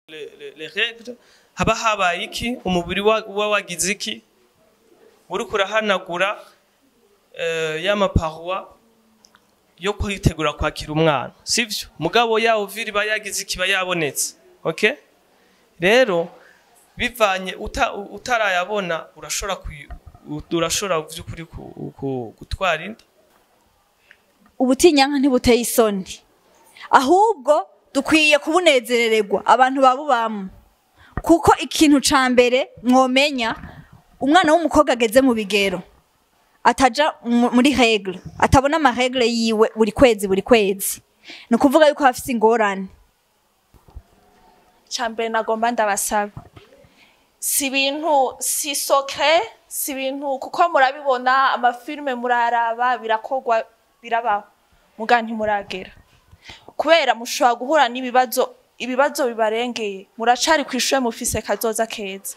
les règles haba habaye iki umubiri wagize iki uri kurahanagura y'amaparoi yo kwitegura kwakira umwana sivyo mugabo yawo viri bayagize iki bayabonetse okay rero bivanye utarayabona urashora vy'ukuri gutwara inda ubutinyanka ntibuteye isoni ahubwo dukwiye kubunezerererwa abantu babubamo kuko ikintu ca mbere mwomenya umwana w'umukobwa ageze mu bigero ataja muri règle atabona ama règle yiwe buri kwezi no kuvuga yuko afite ingorane ca mbere nagomba ndabasaba si bintu si secret si bintu kuko murabibona amafilme muraraba birakogwa birabaho muga ntimuragera kubera mushobora guhura ibibazo bibarengeye muracari kwishure mufise kazoza keza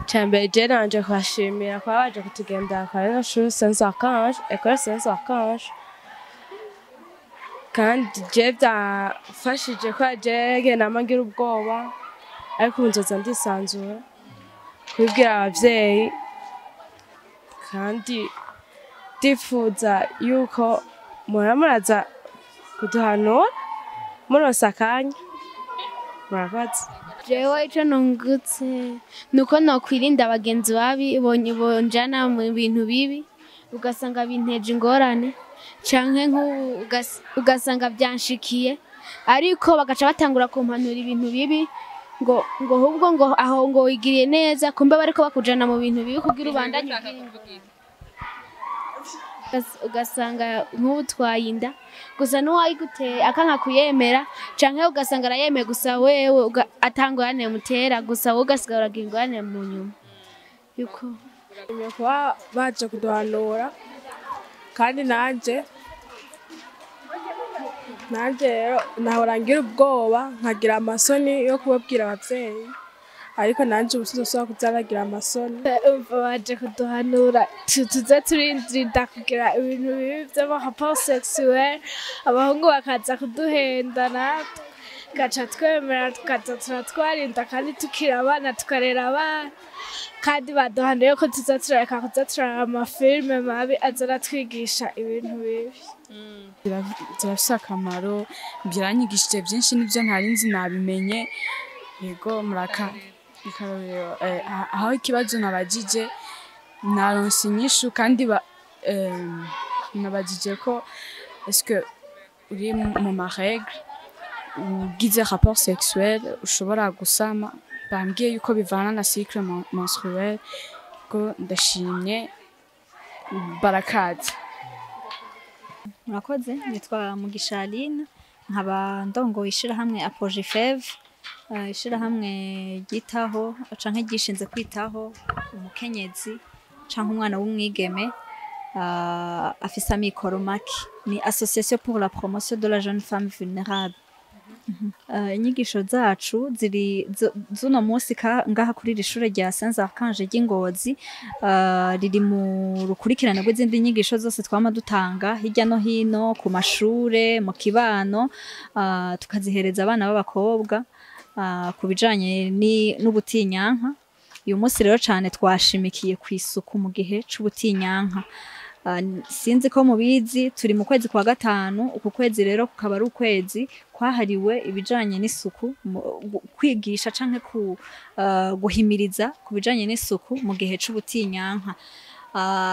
Chambere nanje kwashimira kwa baje kutugenda kwa shuri Saint Archange école Saint Archange kandi je byafashije ko je namangira ubwoba ariko nzoza ndisanzura kubwira abavyeyi kandi difuza yuko muraza kuduhanura munosakanya murakoze jewe ico nungutse nuko nokwirinda abagenzi babi bonjana mu bintu bibi ugasanga binteje ingorane canke ugasanga byanshikiye ariko bagaca batangura kumpanura ibintu bibi ngo hubwo ngo aho ngo wigiriye neza kumbe bariko bakujana mu bintu bibi kugira ubandanye ugasanga nk'utwaye inda gusa n'uwayiguteye akanka kuyemera canke ugasanga arayemeye gusa wewe atangorane mutera gusa wowe ugasigara uragira ingorane mu nyuma yuko kuba baje kuduhanura kandi nanje rero nahora ngira ubwoba nkagira amasoni yo kubabwira abavyeyi ariko nanje ubusizosoba kuzaragira amasoni baje kuduhanura tuze turinda kugira ibintu bibi vy'amahrapport sexuel abahungu bakaza kuduhenda natwe gaca twemera tukaza turatwarinda kandi tukira abana tukarera abana kandi baduhanuye ko tuza turareka kuza turaraba amafilme mabi aza aratwigisha ibintu bibi zirafise akamaro byaranyigishije byinshi n'ivyo ntari nzi nabimenye yego muraka ikarorero aho ikibazo nabajije naronse inyishu kandi nabajije ko est-ce que uri mu ma règle ugize rapport sexuel ushobora gusama bambwiye yuko bivana na cycle menstruel ko ndashimye barakaze murakoze nitwa Mugisha Aline nkaba ndongo ishirahamwe Apogifev ishirahamwe gitaho canke gishinze kwitaho umukenyezi canke umwana w'umwigeme afisa mikoro make ni association pour la promotion de la jeune femme vulnérable inyigisho zacu ziri zuno munsi ngaha kuri rishure rya Saint Archange ry'Ingozi riri mu rukurikirane rw'izindi nyigisho zose twama dutanga hirya no hino ku mashure mu kibano tukazihereza abana b'abakobwa ku bijanye n'ubutinyanka uyu munsi rero cane twashimikiye kw'isuku mu gihe c'ubutinyanka sinzi ko mubizi turi mu kwezi kwa gatanu uku kwezi rero kukaba ari ukwezi kwahariwe ibijanye n'isuku kwigisha canke guhimiriza ku bijanye n'isuku mu gihe c'ubutinyanka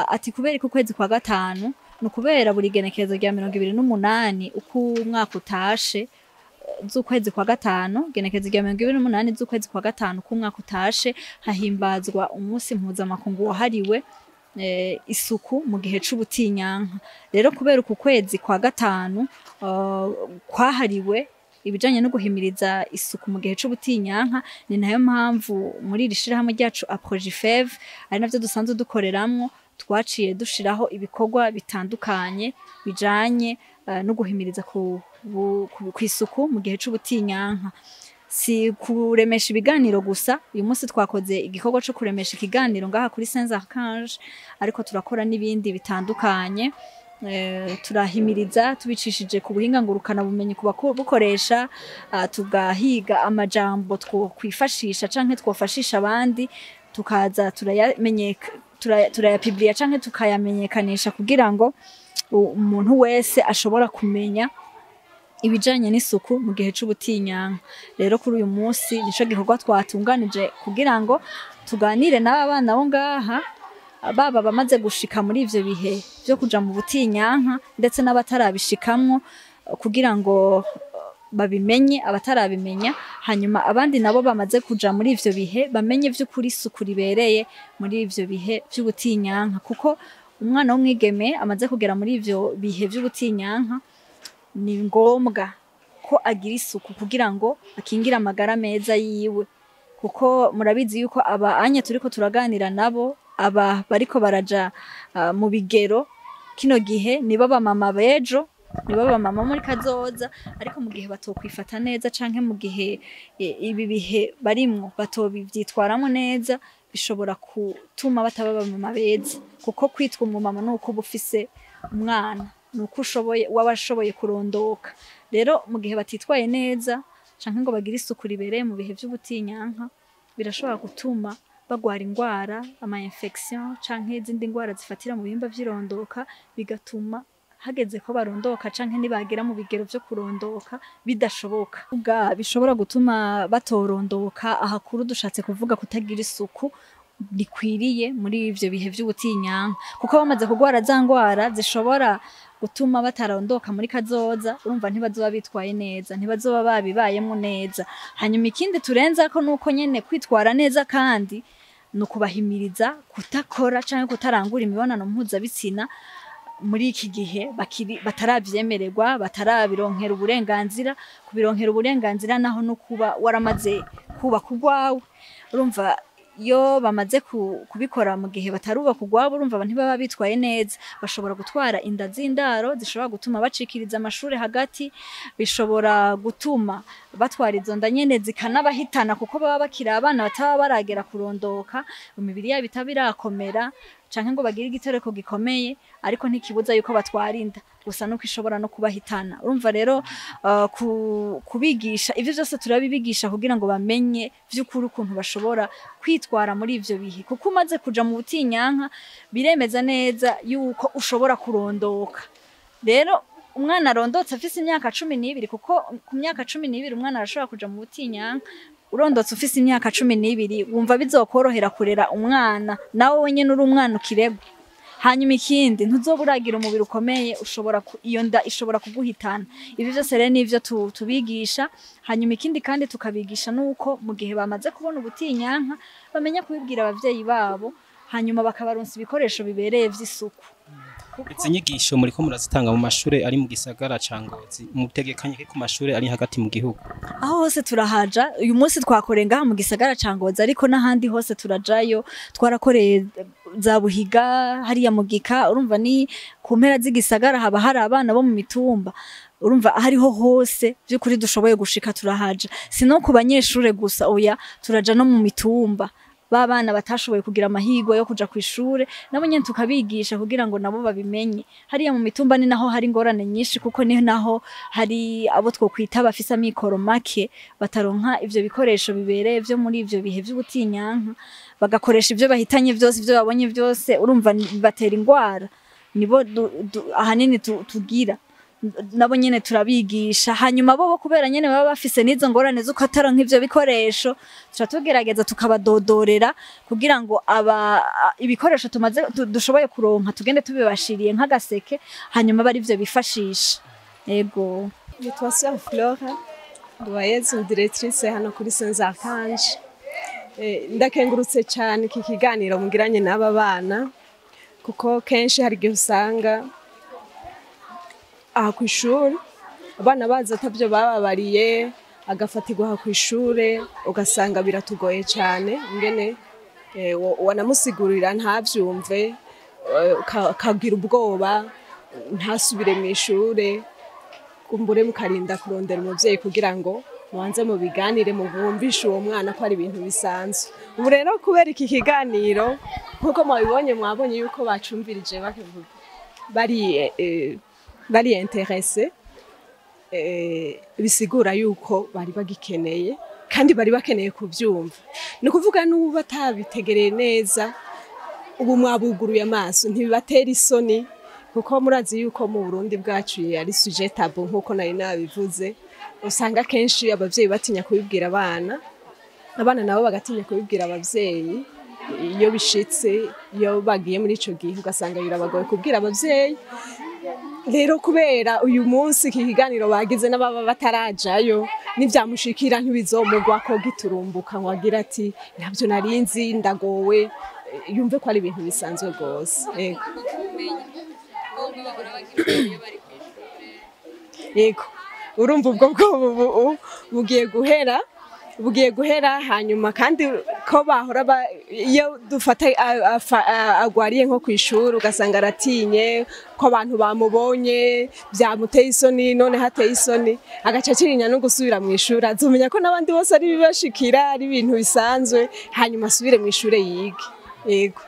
ati kubera ku kwezi kwa gatanu no kubera buri genekerezo rya 28 uko umwaka utashe z'ukwezi kwa gatanu genekerezo rya 28 z'ukwezi kwa gatanu ku mwaka utashe hahimbazwa umunsi mpuzamakungu wahariwe isuku mu gihe c'ubutinyanka rero kubera uku kwezi kwa gatanu kwahariwe ibijanye no guhimiriza isuku mu gihe c'ubutinyanka ni nayo mpamvu muri iri shirahamwe ryacu Apogifev ari navyo dusanzwe dukoreramwo twaciye dushiraho ibikorwa bitandukanye bijanye no guhimiriza ku isuku mu gihe c'ubutinyanka si kuremesha ibiganiro gusa. Uyu munsi twakoze igikorwa cyo kuremesha ikiganiro ngaha kuri Saint Archange, ariko turakora n'ibindi bitandukanye. Turahimiriza tubicishije ku buhinga ngurukana bumenyi bukoresha, tugahiga amajambo kwifashisha canke twofashisha abandi, tukaza turayapibliya canke tukayamenyekanisha kugira ngo umuntu wese ashobora kumenya ibijanye n'isuku mu gihe c'ubutinyanka. Rero kuri uyu munsi nico gikorwa twatunganije kugira ngo tuganire n'abana bo ngaha, baba bamaze gushika muri ivyo bihe vyo kuja mu butinyanka ndetse n'abatarabishikamwo, kugira ngo babimenye abatarabimenya, hanyuma abandi nabo bamaze kuja muri ivyo bihe bamenye vy'ukuri isuku ribereye muri ivyo bihe vy'ubutinyanka. Kuko umwana w'umwigeme amaze kugera muri ivyo bihe vy'ubutinyanka, ni ngombwa ko agira isuku kugira ngo akingire amagara meza yiwe. Kuko murabizi yuko anye turiko turaganira nabo, aba bariko baraja mu bigero kino gihe nibo bamama bejo, nibo bamama muri kazoza, ariko mu gihe batokwifata neza canke mu gihe ibi bihe barimwo batobivyitwaramo neza, bishobora gutuma bataba bamama beza. Kuko kwitwa umumama nuko uba ufise umwana, nuko wabashoboye kurondoka. Rero mu gihe batitwaye neza canke ngo bagire isuku ribereye mu bihe vy'ubutinyanka, birashobora gutuma bagwara ingwara, ama infection canke izindi ngwara zifatira mu bihimba vy'irondoka, bigatuma hageze ko barondoka canke nibagera mu bigero vyo kurondoka bidashoboka. Bishobora gutuma batorondoka, ahakuru dushatse kuvuga kutagira isuku rikwiriye muri ivyo bihe vy'ubutinyanka. Kuko bamaze kugwara za ngwara zishobora gutuma batarondoka muri kazoza, urumva ntibazoba bitwaye neza, ntibazoba babibayemo neza. Hanyuma ikindi turenzako nuko nyene kwitwara neza kandi nukubahimiriza kutakora canke kutarangura imibonano mpuzabitsina muri iki gihe batarabyemererwa, batarabironkera uburenganzira. Kubironkera uburenganzira naho no kuba waramaze kubaka urwawe, urumva iyo bamaze kubikora mu gihe batarubaka urwabo, urumva ntibaba bitwaye neza, bashobora gutwara inda z'indaro zishobora gutuma bacikiriza amashuri hagati, bishobora gutuma batwara izo nda nyene zikanabahitana, kuko baba bakiri abana bataba baragera kurondoka, imibiri yabo itaba irakomera canke ngo bagire igitereko gikomeye, ariko ntikibuza yuko batwara inda, gusa nuko ishobora no kubahitana. Urumva rero kubigisha ivyo vyose turabibigisha kugira ngo bamenye vy'ukuri ukuntu bashobora kwitwara muri ivyo bihe. Kuko umaze kuja mu butinyanka biremeza neza yuko ushobora kurondoka. Rero umwana arondotse afise imyaka 12, kuko ku myaka 12 umwana arashobora kuja mu butinyanka, urondotse ufise imyaka 12 wumva bizokorohera kurera umwana, nawe wenyene uri umwana ukiregwa. Hanyuma ikindi ntuzoburagira umubiri ukomeye, iyo nda ishobora kuguhitana. Ibi vyose rero nivyo tubigisha. Hanyuma ikindi kandi tukabigisha nuko mu gihe bamaze kubona ubutinyanka bamenya kubibwira abavyeyi babo, hanyuma bakabaronsa ibikoresho bibereye vy'isuku. Izi nyigisho muriko murazitanga mu mashure ari mu gisagara ca Ngozi, mutegekanye ku mashure ari hagati mu gihugu? Aho hose turahaja. Uyu munsi twakoreye ngaha mu gisagara ca Ngozi, ariko n'ahandi hose turajayo. Twarakoreye za Buhiga, hariya mu Gika, urumva ni ku mpera z'igisagara haba hari abana bo mu mitumba. Urumva hariho hose by'ukuri dushoboye gushika turahaja. Sino ku banyeshure gusa, oya turaja no mu mitumba. Babana batashoboye kugira amahirwe yo kuja kwishure, nabo nyene tukabigisha kugira ngo nabo babimenye. Hariya mu mitumba ni naho hari ingorane nyinshi, kuko ni naho hari abo twokwita bafise amikoro make, bataronka ivyo bikoresho bibereye vyo muri ivyo bihe vy'ubutinyanka, bagakoresha ivyo bahitanye vyose, ivyo babonye vyose, urumva batera ingwara. Nibo ahanini tugira, nabo nyene turabigisha. Hanyuma bo kubera nyene baba bafise nizo ngorane zuko ataronka ivyo bikoresho, tugerageza tukabadodorera kugira ngo ibikoresho tumaze dushoboye kuronka tugende tubibashiriye nk'agaseke, hanyuma bari ivyo bifashisha. Yego, nitwa Sœur Flora Duwayezu, directrice hano kuri Saint Archange. Ndakengurutse cyane iki kiganiro mugiranye n'aba bana, kuko kenshi hari igihe usanga aha kw'ishuri abana baza atavyo bababariye, agafatirwa aha kw'ishure, ugasanga biratugoye cyane ingene wanamusigurira ntavyumve, kagira ubwoba ntasubire mu ishure, kumbure mukarinda kurondera umuvyeyi kugira ngo mubanze mu biganire mu bumvishe uwo mwana ko ari ibintu bisanzwe. Ubu rero kubera iki kiganiro nkuko mwabonye yuko bacumvirije bari interesse, bisigura yuko bari bagikeneye kandi bari bakeneye kubyumva. Ni ukuvuga n'ubu batabitegereye neza, ubu mwabuguruye amaso ntibibatera isoni, kuko murazi yuko mu Burundi bwacu ari sujet tabou nkuko nari nabivuze. Usanga kenshi abavyeyi batinya kubibwira abana nabo bagatinya kubibwira abavyeyi. Iyo bishitse, iyo bagiye muri ico gihe ugasanga birabagoye kubwira abavyeyi. Rero kubera uyu munsi iki kiganiro bagize n'ababa batarajayo, n'ivyamushikira ntibizomugwa ko giturumbuka ngo agira ati ntabyo narinzi ndagowe, yumve ko ari ibintu bisanzwe gose. Yego, urumva ubwo bugiye guhera hanyuma kandi ko bahora iyo dufata agwariye nko kwishura ugasanga aratinye ko abantu bamubonye byamuteye isoni, none hateye isoni agaca akirinya no gusubira mu ishuri, azumenya ko n'abandi bose ari bibashikira ari ibintu bisanzwe, hanyuma asubire mu ishure yige. Yego.